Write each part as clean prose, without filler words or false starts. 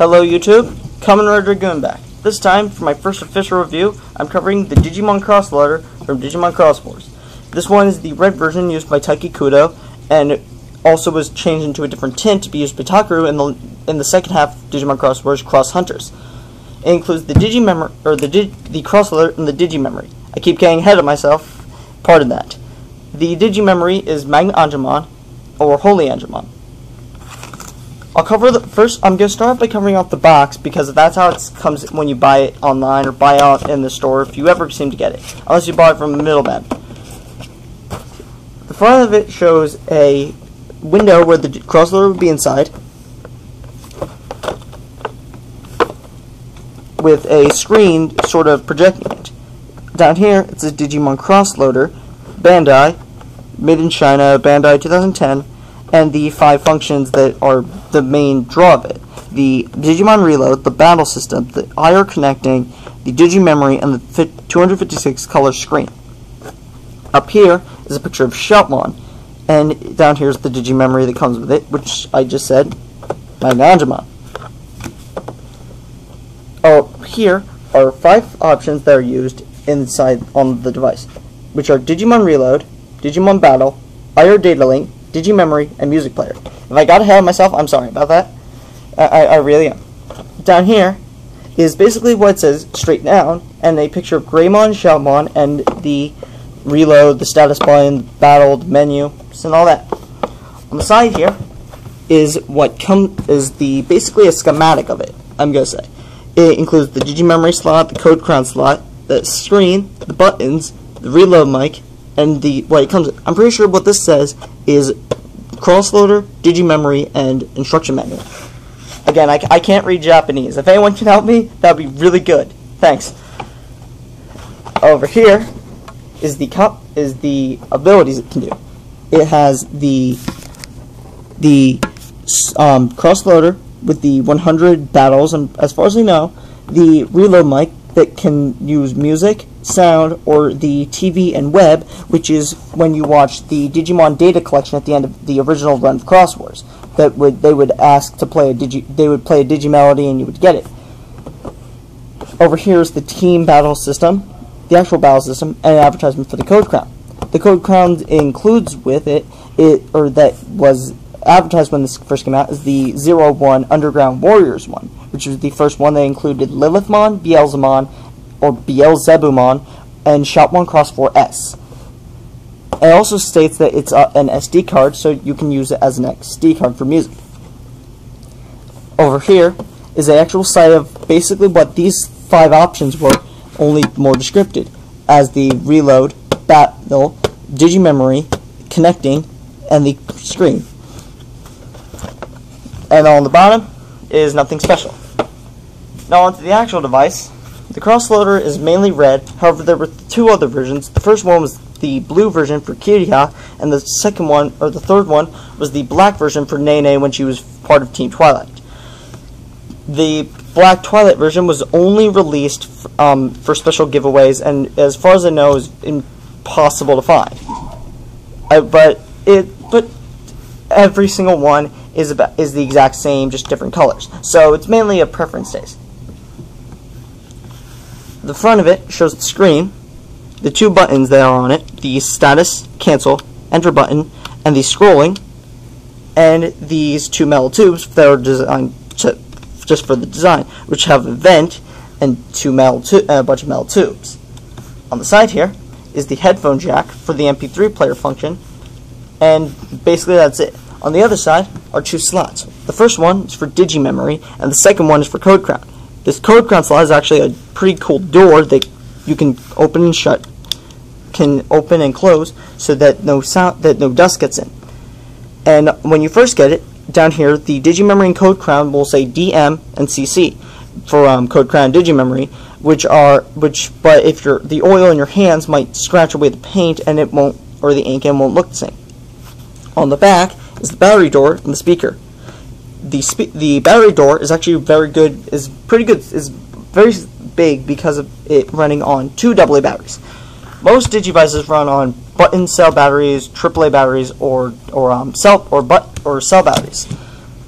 Hello YouTube, Kamen Rider Dragoon back. This time, for my first official review, I'm covering the Digimon Xros Loader from Digimon Cross Wars. This one is the red version used by Taiki Kudo, and it also was changed into a different tint to be used by Takaru in the second half of Digimon Cross Wars Cross Hunters. It includes the Digimemory, or the Cross Loader and the Digimemory. I keep getting ahead of myself, pardon that. The Digimemory is Magna Angemon, or Holy Angemon. I'll cover I'm going to start by covering off the box because that's how it comes when you buy it online or buy it in the store if you ever seem to get it, unless you buy it from the middleman. The front of it shows a window where the crossloader would be inside, with a screen sort of projecting it. Down here, it's a Digimon Xros Loader, Bandai, made in China, Bandai 2010, and the 5 functions that are the main draw of it. The Digimon Reload, the battle system, the IR connecting, the Digimemory, and the 256 color screen. Up here is a picture of Shoutmon, and down here is the Digimemory that comes with it, which I just said, Magna Angemon. Oh, here are 5 options that are used inside on the device, which are Digimon Reload, Digimon Battle, IR Data Link, Digimemory, and Music Player. If I got ahead of myself, I'm sorry about that. I really am. Down here is basically what it says straight down, and a picture of Greymon, Shoutmon, and the reload, the status button, battle, the menu, and all that. On the side here is basically a schematic of it, I'm going to say. It includes the Digimemory slot, the code crown slot, the screen, the buttons, the reload mic, and what it comes with. I'm pretty sure what this says is Cross Loader, Digimemory, and instruction manual. Again, I can't read Japanese. If anyone can help me, that would be really good. Thanks. Over here is the abilities it can do. It has the Cross Loader with the 100 battles, and as far as I know, the reload mic that can use music, sound, or the TV and web, which is when you watch the Digimon data collection at the end of the original run of Cross Wars. They would ask to play they would play a Digimelody and you would get it. Over here is the team battle system, the actual battle system, and an advertisement for the Code Crown. The Code Crown includes with that was advertised when this first came out, is the 01 Underground Warriors one, which was the first one that included Lilithmon, Beelzebumon, and Shoutmon Cross 4S. It also states that it's an SD card, so you can use it as an SD card for music. Over here is the actual site of basically what these 5 options were, only more descriptive, as the reload, battle, Digimemory, connecting, and the screen. And on the bottom is nothing special. Now onto the actual device. The Xros Loader is mainly red, however there were 2 other versions. The first one was the blue version for Kiriha, and the second one, or the third one, was the black version for Nene when she was part of Team Twilight. The black Twilight version was only released for special giveaways, and as far as I know, is impossible to find. But every single one is the exact same, just different colors. So it's mainly a preference taste. The front of it shows the screen, the 2 buttons that are on it, the status, cancel, enter button, and the scrolling, and these 2 metal tubes that are designed just for the design, which have a vent and a bunch of metal tubes. On the side here is the headphone jack for the MP3 player function, and basically that's it. On the other side are 2 slots. The first one is for Digimemory, and the second one is for Code Crown. This Code Crown slot is actually a pretty cool door that you can open and shut, can open and close, so that no dust gets in. And when you first get it, down here, the Digimemory and Code Crown will say DM and CC for Code Crown and Digimemory, but if the oil in your hands might scratch away the paint and it won't, or the ink, and won't look the same. On the back is the battery door and the speaker. The battery door is actually very good, is very big because of it running on 2 AA batteries. Most Digivices run on button cell batteries, AAA batteries, or cell batteries.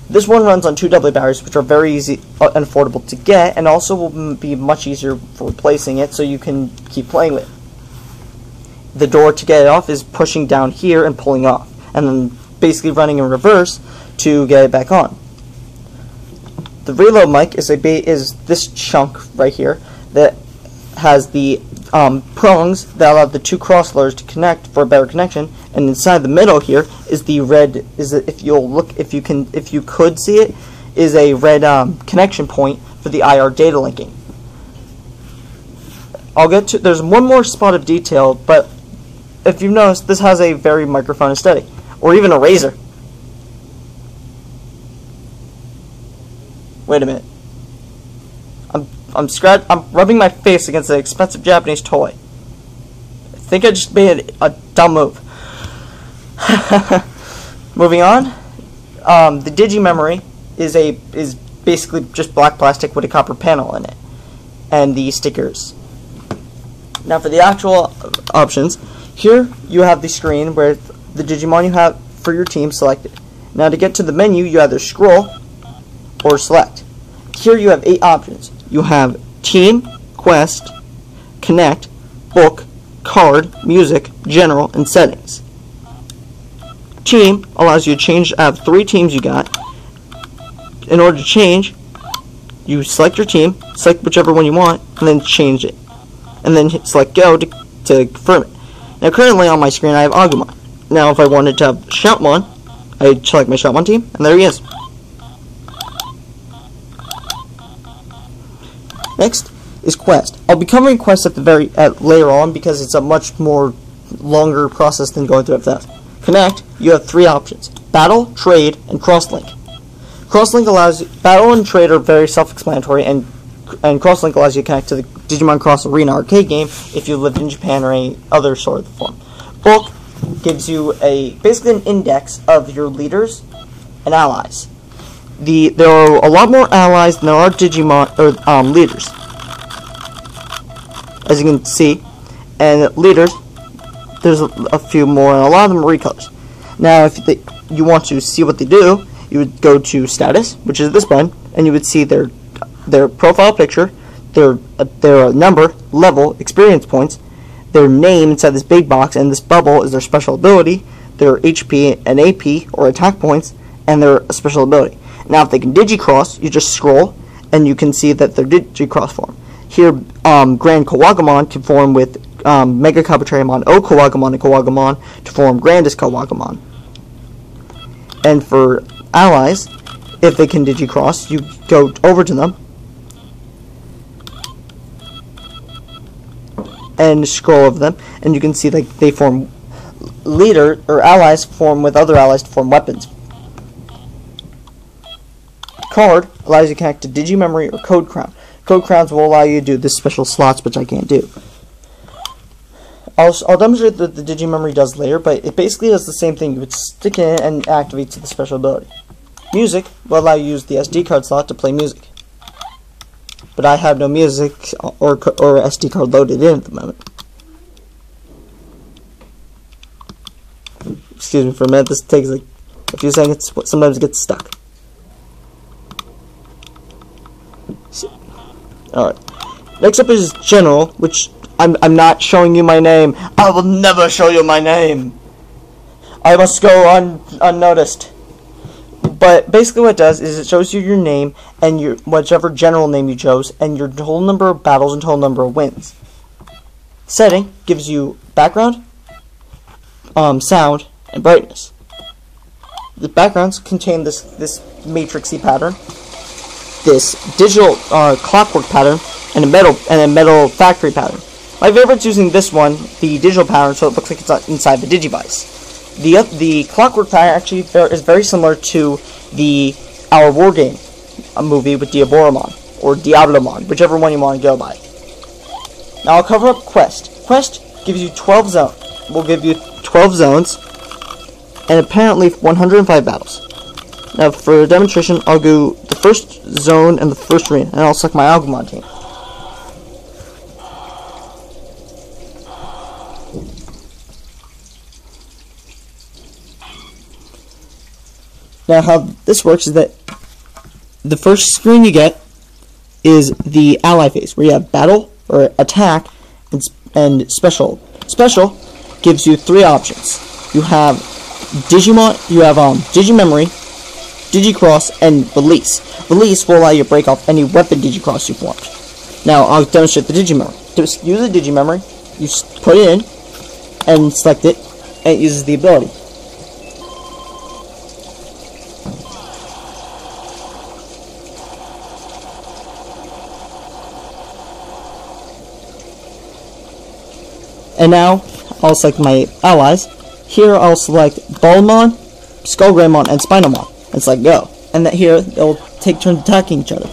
This one runs on 2 AA batteries, which are very easy and affordable to get, and also will be much easier for replacing it, so you can keep playing with it. The door to get it off is pushing down here and pulling off, and then basically running in reverse to get it back on. The reload mic is this chunk right here that has the prongs that allow the 2 cross loaders to connect for a better connection, and inside the middle here is the red. If you could see it, is a red connection point for the IR data linking. I'll get to. There's one more spot of detail, but if you've noticed, this has a very microphone aesthetic, or even a razor. Wait a minute. I'm rubbing my face against an expensive Japanese toy. I think I just made a dumb move. Moving on. The Digimemory is basically just black plastic with a copper panel in it, and the stickers. Now for the actual options, here you have the screen where the Digimon you have for your team selected. Now to get to the menu, you either scroll or select. Here you have 8 options. You have Team, Quest, Connect, Book, Card, Music, General, and Settings. Team allows you to change out of 3 teams you got. In order to change, you select your team, select whichever one you want, and then change it. And then select Go to confirm it. Now currently on my screen I have Agumon. Now if I wanted to have Shoutmon, I select my Shoutmon team, and there he is. Next is Quest. I'll be covering Quest later on because it's a much more longer process than going through FF. Connect, you have 3 options: Battle, Trade, and Crosslink. Crosslink allows Battle and Trade are very self-explanatory, and Crosslink allows you to connect to the Digimon Cross Arena arcade game if you lived in Japan or any other sort of form. Book gives you basically an index of your leaders and allies. There are a lot more allies than there are Digimon or leaders, as you can see, and leaders there's a few more, and a lot of them are recolors. Now, if you want to see what they do, you would go to Status, which is this button, and you would see their profile picture, their number, level, experience points, their name inside this big box, and this bubble is their special ability, their HP and AP or attack points, and their special ability. Now, if they can Digicross, you just scroll, and you can see that their Digicross form. Here, Grand Kawagamon can form with Mega Kabuterimon, O Kawagamon, and Kawagamon to form Grandest Kawagamon. And for allies, if they can Digicross, you go over to them and scroll over them, and you can see like they form leader or allies form with other allies to form weapons. Card allows you to connect to Digimemory or Code Crown. Code Crowns will allow you to do this special slots, which I can't do. I'll demonstrate what the Digimemory does later, but it basically does the same thing. You would stick it in and activates the special ability. Music will allow you to use the SD card slot to play music. But I have no music or SD card loaded in at the moment. Excuse me for a minute, this takes like a few seconds, but sometimes it gets stuck. Alright. Next up is General, which I'm not showing you my name. I will never show you my name. I must go unnoticed. But basically what it does is it shows you your name and your whichever general name you chose and your total number of battles and total number of wins. Setting gives you background, sound, and brightness. The backgrounds contain this matrixy pattern, this digital clockwork pattern, and a metal factory pattern. My favorite's using this one, the digital pattern, so it looks like it's inside the Digivice. The clockwork pattern actually is very similar to our war game movie with Diaboromon, or Diablomon, whichever one you want to go by. Now I'll cover up Quest. Quest gives you 12 zones. Will give you 12 zones, and apparently 105 battles. Now for a demonstration, I'll go the first zone and the first arena, and I'll select my Agumon team. Now how this works is that the first screen you get is the ally phase, where you have battle or attack and special. Special gives you 3 options. You have Digimon, you have Digimemory, Digicross, and Release. Release will allow you to break off any weapon Digicross you formed. Now I'll demonstrate the Digimemory. Just use the Digimemory, you put it in, and select it, and it uses the ability. And now I'll select my allies. Here I'll select Ballmon, Skullgreymon, and Spinalmon, and select Go. And that here they'll take turns attacking each other.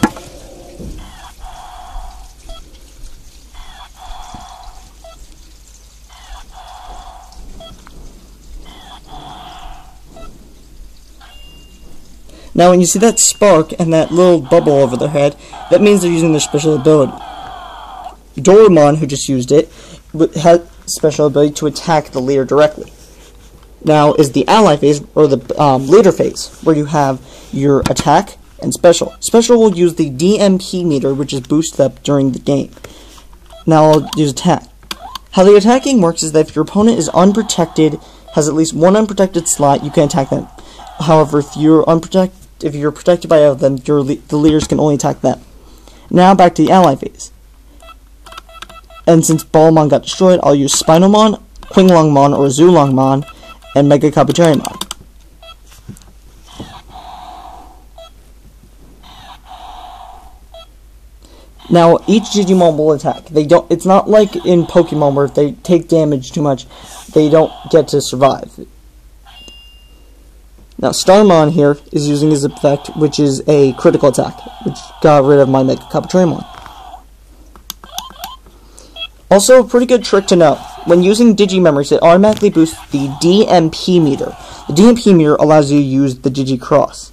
Now when you see that spark and that little bubble over their head, that means they're using their special ability. Doraemon, who just used it, has special ability to attack the leader directly. Now is the ally phase, or the leader phase, where you have your attack and special. Special will use the DMP meter, which is boosted up during the game. Now I'll use attack. How the attacking works is that if your opponent is unprotected, has at least one unprotected slot, you can attack them. However, if you're protected by all of them, the leaders can only attack them. Now back to the ally phase. And since Ballmon got destroyed, I'll use Spinalmon, Qinglongmon, or Zulongmon, and Mega Kabuterimon. Now each Digimon will attack. It's not like in Pokemon where if they take damage too much, they don't get to survive. Now Starmon here is using his effect, which is a critical attack, which got rid of my Mega Kabuterimon. Also, a pretty good trick to know. When using Digimemories, it automatically boosts the DMP meter. The DMP meter allows you to use the Digicross.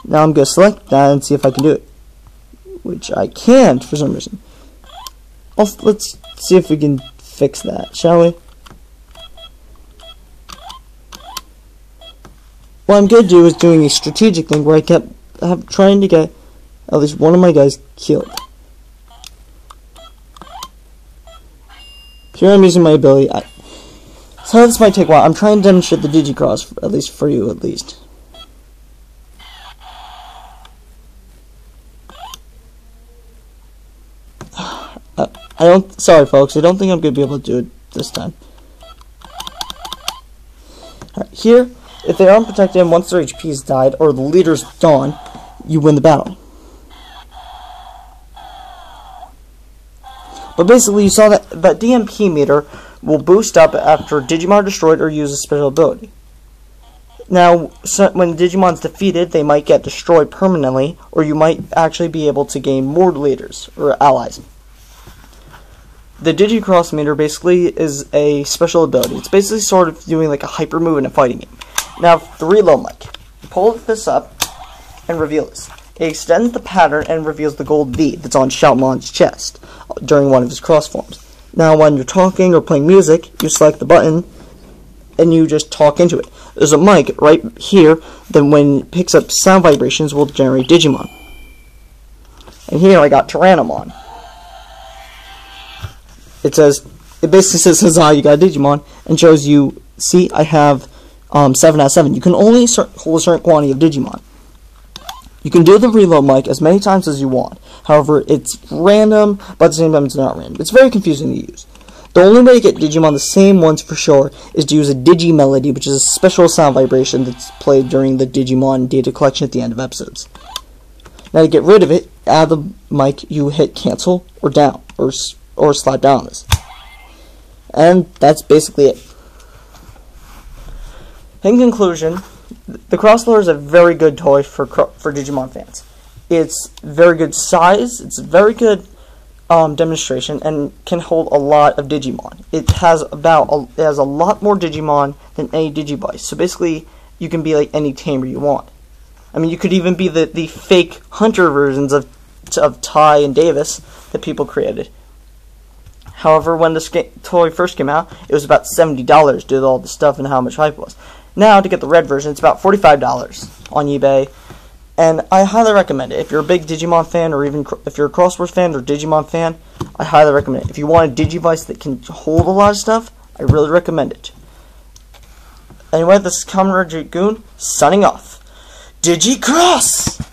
Now I'm going to select that and see if I can do it. Which I can't for some reason. Let's see if we can fix that, shall we? What I'm going to do is doing a strategic thing where I'm trying to get at least one of my guys killed. Here I'm using my ability. So this might take a while. I'm trying to demonstrate the Digicross, at least for you, at least. Sorry folks, I don't think I'm going to be able to do it this time. Alright, here, if they aren't protected and once their HP is died, or the leader's gone, you win the battle. But basically, you saw that DMP meter will boost up after Digimon are destroyed or use a special ability. Now, when Digimon's defeated, they might get destroyed permanently, or you might actually be able to gain more leaders, or allies. The Digicross meter basically is a special ability. It's basically sort of doing like a hyper move in a fighting game. Now, the reload mic. Pull this up and reveal this. It extends the pattern and reveals the gold V that's on Shoutmon's chest during one of his cross forms. Now, when you're talking or playing music, you select the button and you just talk into it. There's a mic right here that when it picks up sound vibrations will generate Digimon. And here I got Tyrannomon. It basically says, huzzah, you got a Digimon, and shows you, see, I have 7 out of 7. You can only hold a certain quantity of Digimon. You can do the reload mic as many times as you want. However, it's random, but at the same time it's not random. It's very confusing to use. The only way to get Digimon the same ones for sure is to use a Digimelody, which is a special sound vibration that's played during the Digimon data collection at the end of episodes. Now to get rid of it, out of the mic, you hit cancel or down, or slide down on this. And that's basically it. In conclusion, the Xros Loader is a very good toy for Digimon fans. It's very good size, it's very good demonstration, and can hold a lot of Digimon. It has a lot more Digimon than any Digivice. So basically, you can be like any tamer you want. I mean, you could even be the fake hunter versions of Ty and Davis that people created. However, when this toy first came out, it was about $70 due to all the stuff and how much hype it was. Now, to get the red version, it's about $45 on eBay, And I highly recommend it. If you're a big Digimon fan, or even if you're a Crossword fan or Digimon fan, I highly recommend it. If you want a Digivice that can hold a lot of stuff, I really recommend it. Anyway, this is Comrade Goon, signing off. Digicross!